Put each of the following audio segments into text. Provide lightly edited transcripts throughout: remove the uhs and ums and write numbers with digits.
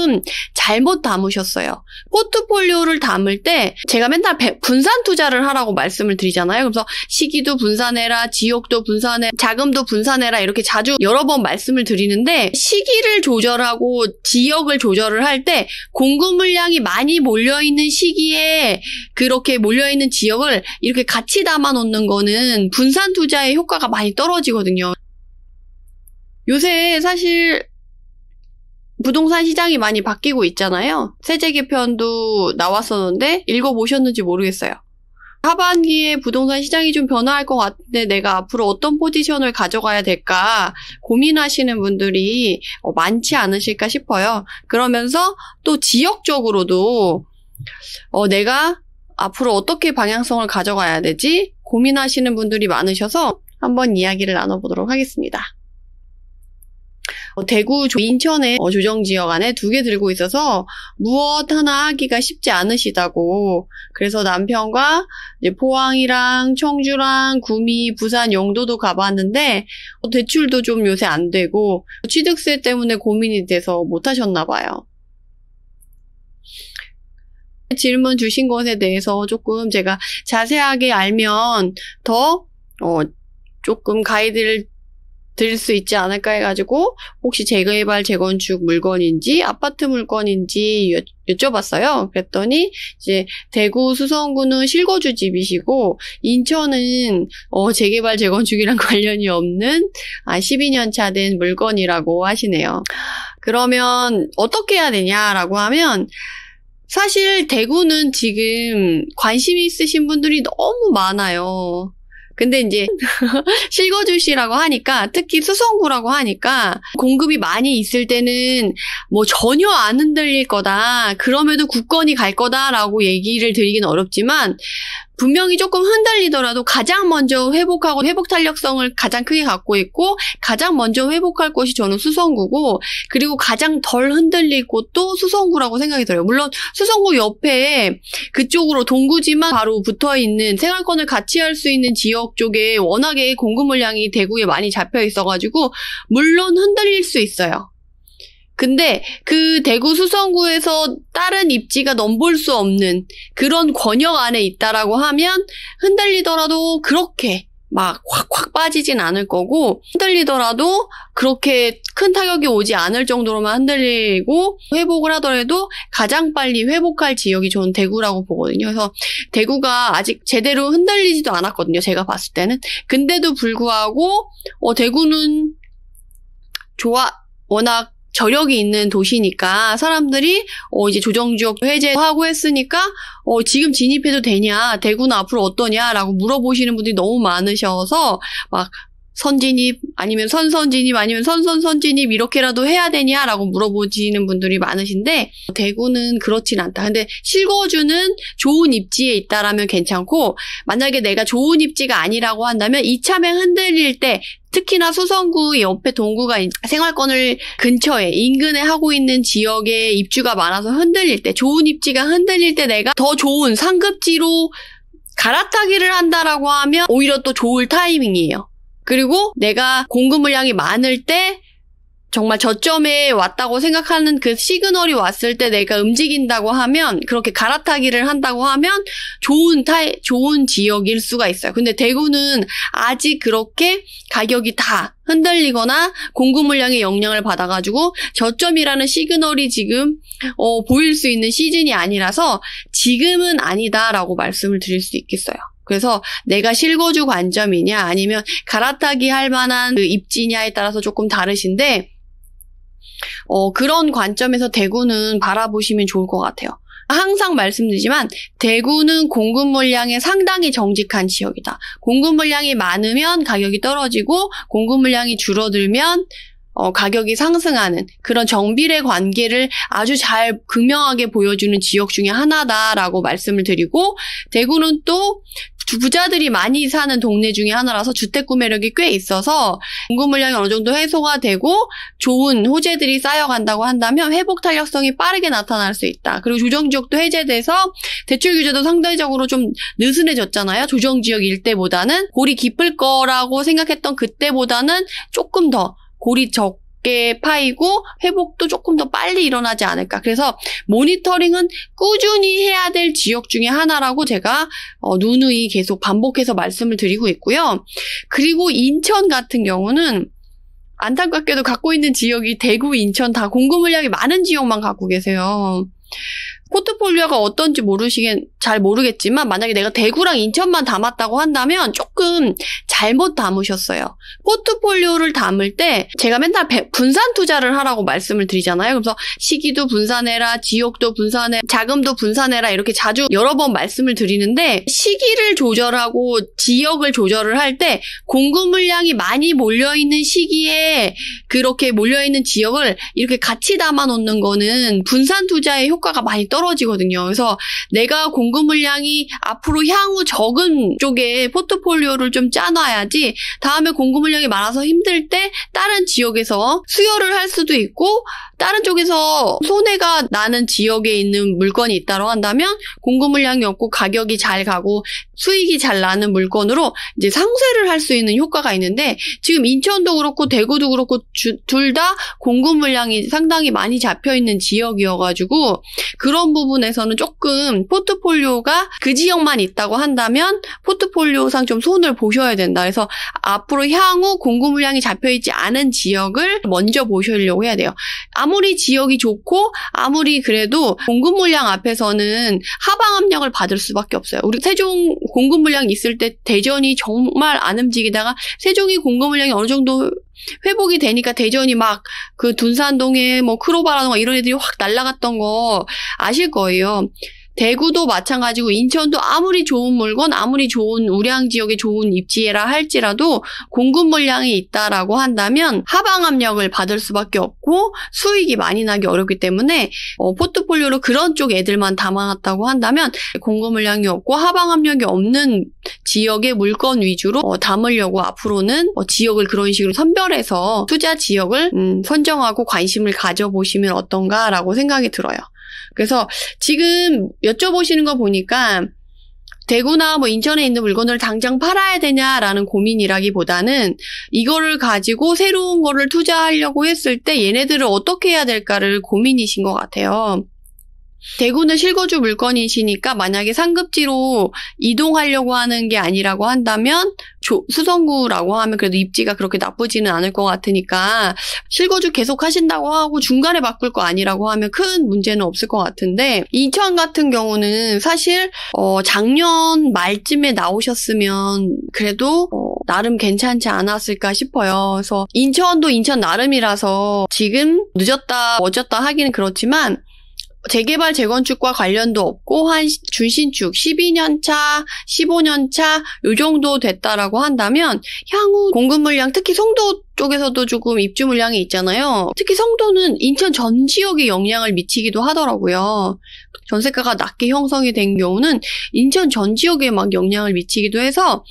조금 잘못 담으셨어요. 포트폴리오를 담을 때 제가 맨날 분산 투자를 하라고 말씀을 드리잖아요. 그래서 시기도 분산해라, 지역도 분산해, 자금도 분산해라 이렇게 자주 여러 번 말씀을 드리는데 시기를 조절하고 지역을 조절을 할 때 공급 물량이 많이 몰려있는 시기에 그렇게 몰려있는 지역을 이렇게 같이 담아 놓는 거는 분산 투자의 효과가 많이 떨어지거든요. 요새 사실 부동산 시장이 많이 바뀌고 있잖아요. 세제 개편도 나왔었는데 읽어보셨는지 모르겠어요. 하반기에 부동산 시장이 좀 변화할 것 같은데 내가 앞으로 어떤 포지션을 가져가야 될까 고민하시는 분들이 많지 않으실까 싶어요. 그러면서 또 지역적으로도 내가 앞으로 어떻게 방향성을 가져가야 되지? 고민하시는 분들이 많으셔서 한번 이야기를 나눠보도록 하겠습니다. 대구, 인천의 조정지역 안에 2개 들고 있어서 무엇 하나 하기가 쉽지 않으시다고. 그래서 남편과 이제 포항이랑 청주랑 구미, 부산, 영도도 가봤는데 대출도 좀 요새 안 되고 취득세 때문에 고민이 돼서 못 하셨나 봐요. 질문 주신 것에 대해서 조금 제가 자세하게 알면 더 조금 가이드를 드릴 수 있지 않을까 해가지고 혹시 재개발, 재건축 물건인지 아파트 물건인지 여쭤봤어요. 그랬더니 이제 대구 수성구는 실거주 집이시고 인천은 재개발, 재건축이랑 관련이 없는 12년 차 된 물건이라고 하시네요. 그러면 어떻게 해야 되냐라고 하면 사실 대구는 지금 관심 있으신 분들이 너무 많아요. 근데 이제 실거주시라고 하니까 특히 수성구라고 하니까 공급이 많이 있을 때는 뭐 전혀 안 흔들릴 거다. 그럼에도 굳건히 갈 거다라고 얘기를 드리긴 어렵지만 분명히 조금 흔들리더라도 가장 먼저 회복하고 회복 탄력성을 가장 크게 갖고 있고 가장 먼저 회복할 곳이 저는 수성구고 그리고 가장 덜 흔들릴 곳도 수성구라고 생각이 들어요. 물론 수성구 옆에 그쪽으로 동구지만 바로 붙어있는 생활권을 같이 할 수 있는 지역 쪽에 워낙에 공급 물량이 대구에 많이 잡혀 있어가지고 물론 흔들릴 수 있어요. 근데 그 대구 수성구에서 다른 입지가 넘볼 수 없는 그런 권역 안에 있다라고 하면 흔들리더라도 그렇게 막 확 빠지진 않을 거고 흔들리더라도 그렇게 큰 타격이 오지 않을 정도로만 흔들리고 회복을 하더라도 가장 빨리 회복할 지역이 저는 대구라고 보거든요. 그래서 대구가 아직 제대로 흔들리지도 않았거든요. 제가 봤을 때는. 근데도 불구하고 대구는 워낙 저력이 있는 도시니까 사람들이 이제 조정지역 해제하고 했으니까 지금 진입해도 되냐, 대구는 앞으로 어떠냐라고 물어보시는 분들이 너무 많으셔서 막 선진입 아니면 선진입 아니면 선진입 이렇게라도 해야 되냐라고 물어보시는 분들이 많으신데 대구는 그렇진 않다. 근데 실거주는 좋은 입지에 있다라면 괜찮고 만약에 내가 좋은 입지가 아니라고 한다면 이참에 흔들릴 때 특히나 수성구 옆에 동구가 생활권을 근처에 인근에 하고 있는 지역에 입주가 많아서 흔들릴 때 좋은 입지가 흔들릴 때 내가 더 좋은 상급지로 갈아타기를 한다라고 하면 오히려 또 좋을 타이밍이에요. 그리고 내가 공급 물량이 많을 때 정말 저점에 왔다고 생각하는 그 시그널이 왔을 때 내가 움직인다고 하면 그렇게 갈아타기를 한다고 하면 좋은 지역일 수가 있어요. 근데 대구는 아직 그렇게 가격이 다 흔들리거나 공급 물량의 영향을 받아가지고 저점이라는 시그널이 지금 보일 수 있는 시즌이 아니라서 지금은 아니다라고 말씀을 드릴 수 있겠어요. 그래서 내가 실거주 관점이냐 아니면 갈아타기 할 만한 그 입지냐에 따라서 조금 다르신데 그런 관점에서 대구는 바라보시면 좋을 것 같아요. 항상 말씀드리지만 대구는 공급 물량에 상당히 정직한 지역이다. 공급 물량이 많으면 가격이 떨어지고 공급 물량이 줄어들면 가격이 상승하는 그런 정비례 관계를 아주 잘 극명하게 보여주는 지역 중에 하나다라고 말씀을 드리고 대구는 또 부자들이 많이 사는 동네 중에 하나라서 주택 구매력이 꽤 있어서 공급 물량이 어느 정도 해소가 되고 좋은 호재들이 쌓여간다고 한다면 회복 탄력성이 빠르게 나타날 수 있다. 그리고 조정지역도 해제돼서 대출 규제도 상대적으로 좀 느슨해졌잖아요. 조정지역 일대보다는 골이 깊을 거라고 생각했던 그때보다는 조금 더 골이 적게 파이고 회복도 조금 더 빨리 일어나지 않을까. 그래서 모니터링은 꾸준히 해야 될 지역 중에 하나라고 제가 누누이 계속 반복해서 말씀을 드리고 있고요. 그리고 인천 같은 경우는 안타깝게도 갖고 있는 지역이 대구, 인천 다 공급 물량이 많은 지역만 갖고 계세요. 포트폴리오가 어떤지 잘 모르겠지만 만약에 내가 대구랑 인천만 담았다고 한다면 조금 잘못 담으셨어요. 포트폴리오를 담을 때 제가 맨날 분산 투자를 하라고 말씀을 드리잖아요. 그래서 시기도 분산해라, 지역도 분산해, 자금도 분산해라 이렇게 자주 여러 번 말씀을 드리는데 시기를 조절하고 지역을 조절을 할 때 공급 물량이 많이 몰려있는 시기에 그렇게 몰려있는 지역을 이렇게 같이 담아놓는 거는 분산 투자의 효과가 많이 떨어지거든요. 그래서 내가 공급 물량이 앞으로 향후 적은 쪽에 포트폴리오를 좀 짜놔야지 다음에 공급 물량이 많아서 힘들 때 다른 지역에서 수요를 할 수도 있고 다른 쪽에서 손해가 나는 지역에 있는 물건이 있다고 한다면 공급 물량이 없고 가격이 잘 가고 수익이 잘 나는 물건으로 이제 상쇄를 할 수 있는 효과가 있는데 지금 인천도 그렇고 대구도 그렇고 둘 다 공급 물량이 상당히 많이 잡혀 있는 지역이어가지고 그런 부분에서는 조금 포트폴리오가 그 지역만 있다고 한다면 포트폴리오상 좀 손을 보셔야 된다. 그래서 앞으로 향후 공급 물량이 잡혀 있지 않은 지역을 먼저 보시려고 해야 돼요. 아무리 지역이 좋고 아무리 그래도 공급 물량 앞에서는 하방 압력을 받을 수밖에 없어요. 우리 세종 공급 물량 있을 때 대전이 정말 안 움직이다가 세종이 공급 물량이 어느 정도 회복이 되니까 대전이 막 그 둔산동에 뭐 크로바라던가 이런 애들이 확 날아갔던 거 아실 거예요. 대구도 마찬가지고 인천도 아무리 좋은 물건, 아무리 좋은 우량 지역의 좋은 입지라 할지라도 공급 물량이 있다라고 한다면 하방 압력을 받을 수밖에 없고 수익이 많이 나기 어렵기 때문에 포트폴리오로 그런 쪽 애들만 담아놨다고 한다면 공급 물량이 없고 하방 압력이 없는 지역의 물건 위주로 담으려고 앞으로는 지역을 그런 식으로 선별해서 투자 지역을 선정하고 관심을 가져보시면 어떤가라고 생각이 들어요. 그래서 지금 여쭤보시는 거 보니까 대구나 뭐 인천에 있는 물건을 당장 팔아야 되냐라는 고민이라기보다는 이거를 가지고 새로운 거를 투자하려고 했을 때 얘네들을 어떻게 해야 될까를 고민이신 것 같아요. 대구는 실거주 물건이시니까 만약에 상급지로 이동하려고 하는 게 아니라고 한다면 수성구라고 하면 그래도 입지가 그렇게 나쁘지는 않을 것 같으니까 실거주 계속 하신다고 하고 중간에 바꿀 거 아니라고 하면 큰 문제는 없을 것 같은데 인천 같은 경우는 사실 작년 말쯤에 나오셨으면 그래도 나름 괜찮지 않았을까 싶어요. 그래서 인천도 인천 나름이라서 지금 늦었다 어졌다 하기는 그렇지만 재개발, 재건축과 관련도 없고 한 준신축 12년 차, 15년 차 요 정도 됐다라고 한다면 향후 공급 물량, 특히 송도 쪽에서도 조금 입주 물량이 있잖아요. 특히 송도는 인천 전 지역에 영향을 미치기도 하더라고요. 전세가가 낮게 형성이 된 경우는 인천 전 지역에 막 영향을 미치기도 해서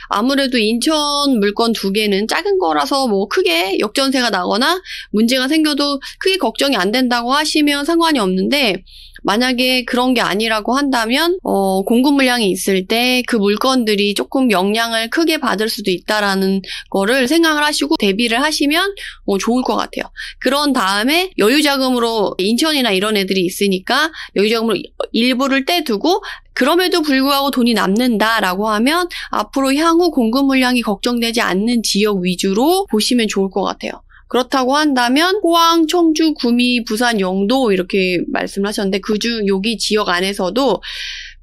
아무래도 인천 물건 두 개는 작은 거라서 뭐 크게 역전세가 나거나 문제가 생겨도 크게 걱정이 안 된다고 하시면 상관이 없는데 만약에 그런 게 아니라고 한다면 공급 물량이 있을 때 그 물건들이 조금 영향을 크게 받을 수도 있다라는 거를 생각을 하시고 대비를 하시면 좋을 것 같아요. 그런 다음에 여유자금으로 인천이나 이런 애들이 있으니까 여유자금으로 일부를 떼두고 그럼에도 불구하고 돈이 남는다라고 하면 앞으로 향후 공급 물량이 걱정되지 않는 지역 위주로 보시면 좋을 것 같아요. 그렇다고 한다면 포항, 청주, 구미, 부산, 영도 이렇게 말씀을 하셨는데 그중 여기 지역 안에서도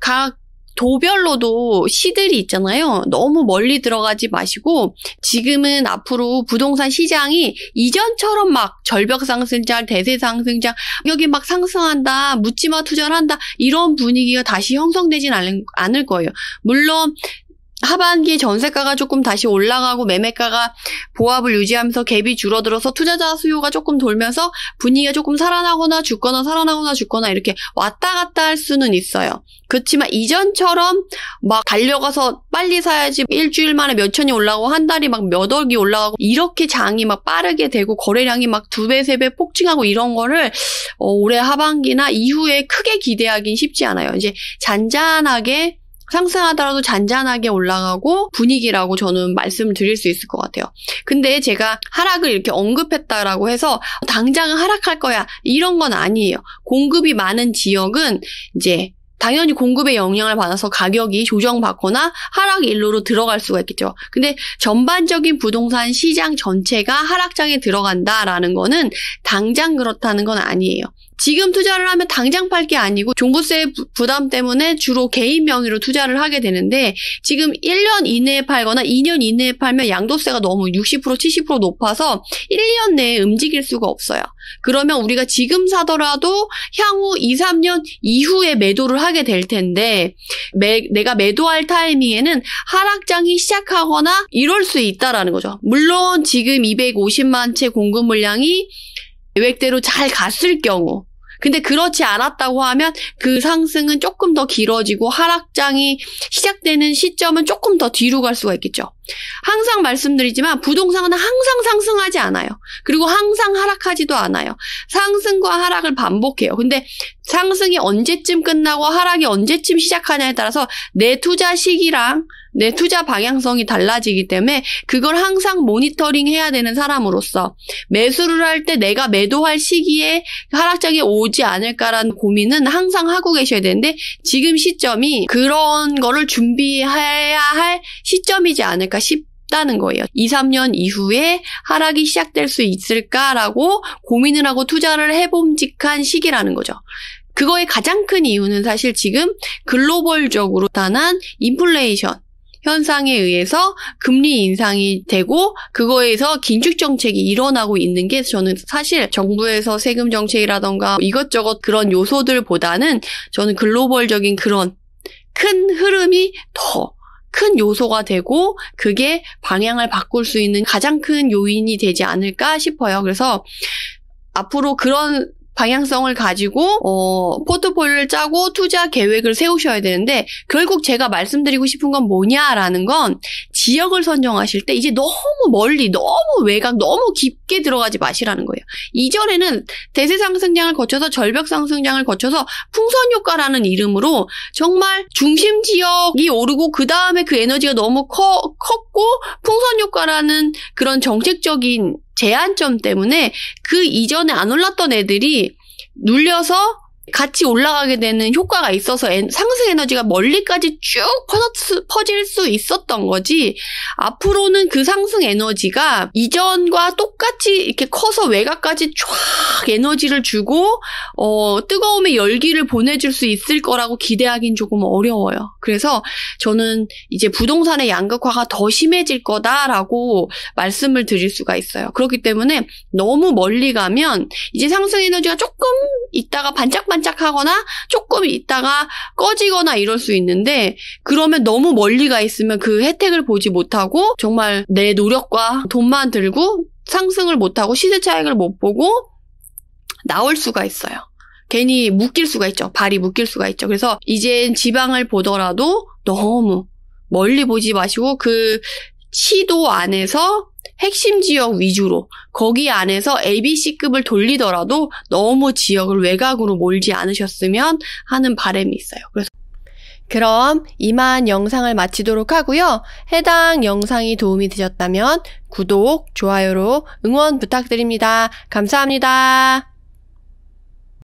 각 도별로도 시들이 있잖아요. 너무 멀리 들어가지 마시고 지금은 앞으로 부동산 시장이 이전처럼 막 절벽 상승장, 대세 상승장, 가격이 막 상승한다, 묻지마 투자를 한다 이런 분위기가 다시 형성되진 않을 거예요. 물론 하반기에 전세가가 조금 다시 올라가고 매매가가 보합을 유지하면서 갭이 줄어들어서 투자자 수요가 조금 돌면서 분위기가 조금 살아나거나 죽거나 살아나거나 죽거나 이렇게 왔다 갔다 할 수는 있어요. 그렇지만 이전처럼 막 달려가서 빨리 사야지 일주일 만에 몇천이 올라가고 한 달이 막 몇 억이 올라가고 이렇게 장이 막 빠르게 되고 거래량이 막 2배, 3배 폭증하고 이런 거를 올해 하반기나 이후에 크게 기대하긴 쉽지 않아요. 이제 잔잔하게 상승하더라도 잔잔하게 올라가고 분위기라고 저는 말씀을 드릴 수 있을 것 같아요. 근데 제가 하락을 이렇게 언급했다라고 해서 당장은 하락할 거야 이런 건 아니에요. 공급이 많은 지역은 이제 당연히 공급의 영향을 받아서 가격이 조정받거나 하락 일로로 들어갈 수가 있겠죠. 근데 전반적인 부동산 시장 전체가 하락장에 들어간다라는 거는 당장 그렇다는 건 아니에요. 지금 투자를 하면 당장 팔 게 아니고 종부세 부담 때문에 주로 개인 명의로 투자를 하게 되는데 지금 1년 이내에 팔거나 2년 이내에 팔면 양도세가 너무 60% 70% 높아서 1, 2년 내에 움직일 수가 없어요. 그러면 우리가 지금 사더라도 향후 2, 3년 이후에 매도를 하게 될 텐데 내가 매도할 타이밍에는 하락장이 시작하거나 이럴 수 있다라는 거죠. 물론 지금 250만 채 공급 물량이 계획대로 잘 갔을 경우 근데 그렇지 않았다고 하면 그 상승은 조금 더 길어지고 하락장이 시작되는 시점은 조금 더 뒤로 갈 수가 있겠죠. 항상 말씀드리지만 부동산은 항상 상승하지 않아요. 그리고 항상 하락하지도 않아요. 상승과 하락을 반복해요. 근데 상승이 언제쯤 끝나고 하락이 언제쯤 시작하냐에 따라서 내 투자 시기랑 내 투자 방향성이 달라지기 때문에 그걸 항상 모니터링 해야 되는 사람으로서 매수를 할 때 내가 매도할 시기에 하락장이 오지 않을까라는 고민은 항상 하고 계셔야 되는데 지금 시점이 그런 거를 준비해야 할 시점이지 않을까 싶다는 거예요. 2, 3년 이후에 하락이 시작될 수 있을까라고 고민을 하고 투자를 해봄직한 시기라는 거죠. 그거의 가장 큰 이유는 사실 지금 글로벌적으로 나타난 인플레이션 현상에 의해서 금리 인상이 되고 그거에서 긴축 정책이 일어나고 있는 게 저는 사실 정부에서 세금 정책이라던가 이것저것 그런 요소들보다는 저는 글로벌적인 그런 큰 흐름이 더 큰 요소가 되고 그게 방향을 바꿀 수 있는 가장 큰 요인이 되지 않을까 싶어요. 그래서 앞으로 그런 방향성을 가지고 포트폴리오를 짜고 투자 계획을 세우셔야 되는데 결국 제가 말씀드리고 싶은 건 뭐냐라는 건 지역을 선정하실 때 이제 너무 멀리 너무 외곽 너무 깊게 들어가지 마시라는 거예요. 이전에는 대세 상승장을 거쳐서 절벽 상승장을 거쳐서 풍선 효과라는 이름으로 정말 중심 지역이 오르고 그 다음에 그 에너지가 너무 컸고 풍선 효과라는 그런 정책적인 제한점 때문에 그 이전에 안 올랐던 애들이 눌려서 같이 올라가게 되는 효과가 있어서 상승 에너지가 멀리까지 쭉 퍼질 수 있었던 거지 앞으로는 그 상승 에너지가 이전과 똑같이 이렇게 커서 외곽까지 쫙 에너지를 주고 뜨거움의 열기를 보내줄 수 있을 거라고 기대하긴 조금 어려워요. 그래서 저는 이제 부동산의 양극화가 더 심해질 거다라고 말씀을 드릴 수가 있어요. 그렇기 때문에 너무 멀리 가면 이제 상승 에너지가 조금 있다가 반짝반짝하거나 조금 있다가 꺼지거나 이럴 수 있는데 그러면 너무 멀리 가 있으면 그 혜택을 보지 못하고 정말 내 노력과 돈만 들고 상승을 못하고 시세 차익을 못 보고 나올 수가 있어요. 괜히 묶일 수가 있죠. 발이 묶일 수가 있죠. 그래서 이젠 지방을 보더라도 너무 멀리 보지 마시고 그 시도 안에서 핵심 지역 위주로 거기 안에서 ABC급을 돌리더라도 너무 지역을 외곽으로 몰지 않으셨으면 하는 바람이 있어요. 그럼 이만 영상을 마치도록 하고요. 해당 영상이 도움이 되셨다면 구독, 좋아요로 응원 부탁드립니다. 감사합니다.